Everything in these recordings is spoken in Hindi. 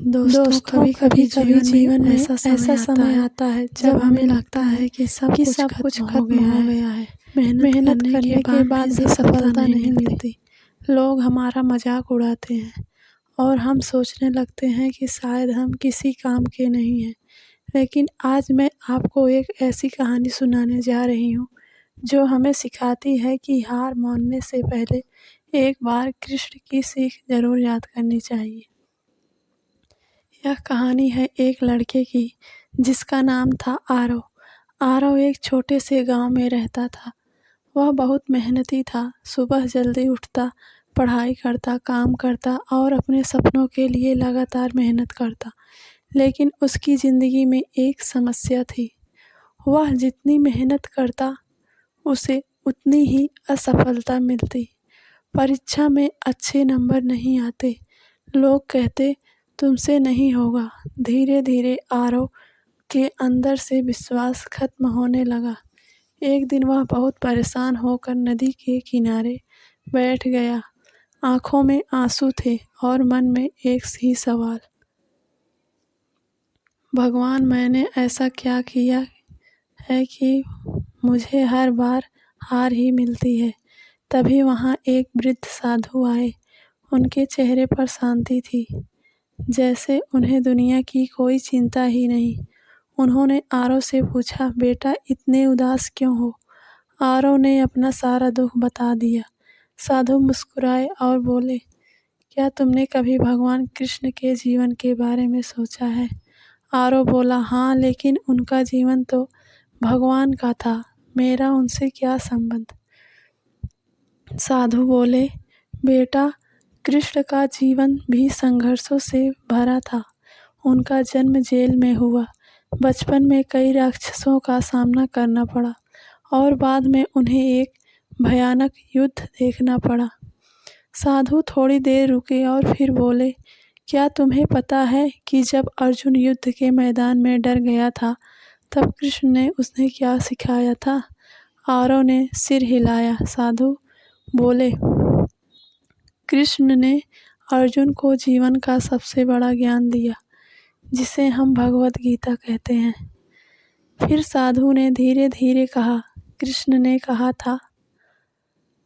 दोस्तों कभी कभी जीवन में ऐसा समय आता है जब हमें लगता है कि सब कुछ खत्म हो गया है। मेहनत करने के बाद भी सफलता नहीं मिलती। लोग हमारा मजाक उड़ाते हैं और हम सोचने लगते हैं कि शायद हम किसी काम के नहीं हैं। लेकिन आज मैं आपको एक ऐसी कहानी सुनाने जा रही हूँ जो हमें सिखाती है कि हार मानने से पहले एक बार कृष्ण की सीख जरूर याद करनी चाहिए। यह कहानी है एक लड़के की जिसका नाम था आरव। आरव एक छोटे से गांव में रहता था। वह बहुत मेहनती था। सुबह जल्दी उठता, पढ़ाई करता, काम करता और अपने सपनों के लिए लगातार मेहनत करता। लेकिन उसकी ज़िंदगी में एक समस्या थी। वह जितनी मेहनत करता उसे उतनी ही असफलता मिलती। परीक्षा में अच्छे नंबर नहीं आते। लोग कहते तुमसे नहीं होगा। धीरे धीरे आरव के अंदर से विश्वास खत्म होने लगा। एक दिन वह बहुत परेशान होकर नदी के किनारे बैठ गया। आंखों में आंसू थे और मन में एक ही सवाल, भगवान मैंने ऐसा क्या किया है कि मुझे हर बार हार ही मिलती है। तभी वहाँ एक वृद्ध साधु आए। उनके चेहरे पर शांति थी, जैसे उन्हें दुनिया की कोई चिंता ही नहीं। उन्होंने आरव से पूछा, बेटा इतने उदास क्यों हो? आरव ने अपना सारा दुख बता दिया। साधु मुस्कुराए और बोले, क्या तुमने कभी भगवान कृष्ण के जीवन के बारे में सोचा है? आरव बोला, हाँ, लेकिन उनका जीवन तो भगवान का था, मेरा उनसे क्या संबंध? साधु बोले, बेटा कृष्ण का जीवन भी संघर्षों से भरा था। उनका जन्म जेल में हुआ। बचपन में कई राक्षसों का सामना करना पड़ा और बाद में उन्हें एक भयानक युद्ध देखना पड़ा। साधु थोड़ी देर रुके और फिर बोले, क्या तुम्हें पता है कि जब अर्जुन युद्ध के मैदान में डर गया था तब कृष्ण ने उसे क्या सिखाया था? आरव ने सिर हिलाया। साधु बोले, कृष्ण ने अर्जुन को जीवन का सबसे बड़ा ज्ञान दिया, जिसे हम भगवत गीता कहते हैं। फिर साधु ने धीरे धीरे कहा, कृष्ण ने कहा था,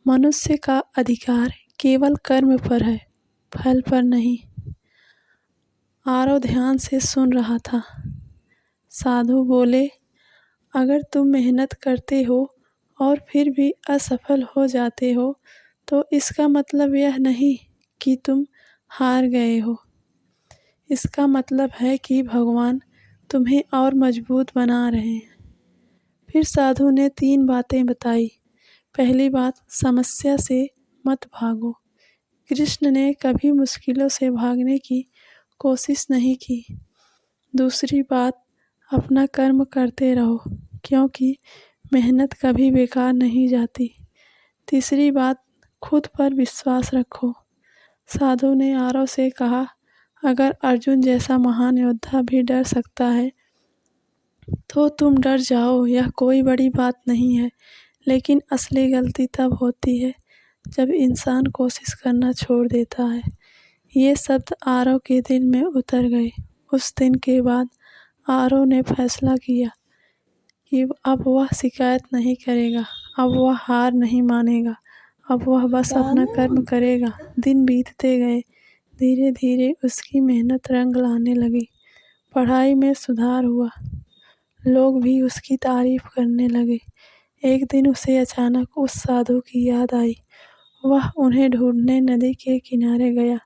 मनुष्य का अधिकार केवल कर्म पर है, फल पर नहीं। आरव ध्यान से सुन रहा था। साधु बोले, अगर तुम मेहनत करते हो और फिर भी असफल हो जाते हो तो इसका मतलब यह नहीं कि तुम हार गए हो। इसका मतलब है कि भगवान तुम्हें और मजबूत बना रहे हैं। फिर साधु ने 3 बातें बताई। पहली बात, समस्या से मत भागो। कृष्ण ने कभी मुश्किलों से भागने की कोशिश नहीं की। दूसरी बात, अपना कर्म करते रहो, क्योंकि मेहनत कभी बेकार नहीं जाती। तीसरी बात, खुद पर विश्वास रखो। साधु ने आरव से कहा, अगर अर्जुन जैसा महान योद्धा भी डर सकता है तो तुम डर जाओ, यह कोई बड़ी बात नहीं है। लेकिन असली गलती तब होती है जब इंसान कोशिश करना छोड़ देता है। ये शब्द आरव के दिल में उतर गए। उस दिन के बाद आरव ने फैसला किया कि अब वह शिकायत नहीं करेगा, अब वह हार नहीं मानेगा, अब वह बस अपना कर्म करेगा। दिन बीतते गए। धीरे धीरे उसकी मेहनत रंग लाने लगी। पढ़ाई में सुधार हुआ। लोग भी उसकी तारीफ करने लगे। एक दिन उसे अचानक उस साधु की याद आई। वह उन्हें ढूंढने नदी के किनारे गया,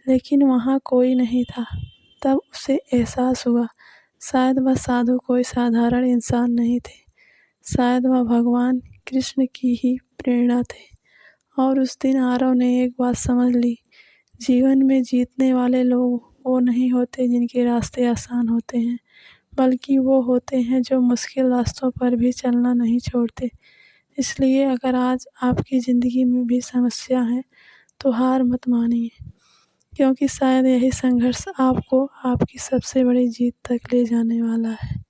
लेकिन वहाँ कोई नहीं था। तब उसे एहसास हुआ, शायद वह साधु कोई साधारण इंसान नहीं थे, शायद वह भगवान कृष्ण की ही प्रेरणा थे। और उस दिन आरव ने एक बात समझ ली, जीवन में जीतने वाले लोग वो नहीं होते जिनके रास्ते आसान होते हैं, बल्कि वो होते हैं जो मुश्किल रास्तों पर भी चलना नहीं छोड़ते। इसलिए अगर आज आपकी ज़िंदगी में भी समस्या है तो हार मत मानिए, क्योंकि शायद यही संघर्ष आपको आपकी सबसे बड़ी जीत तक ले जाने वाला है।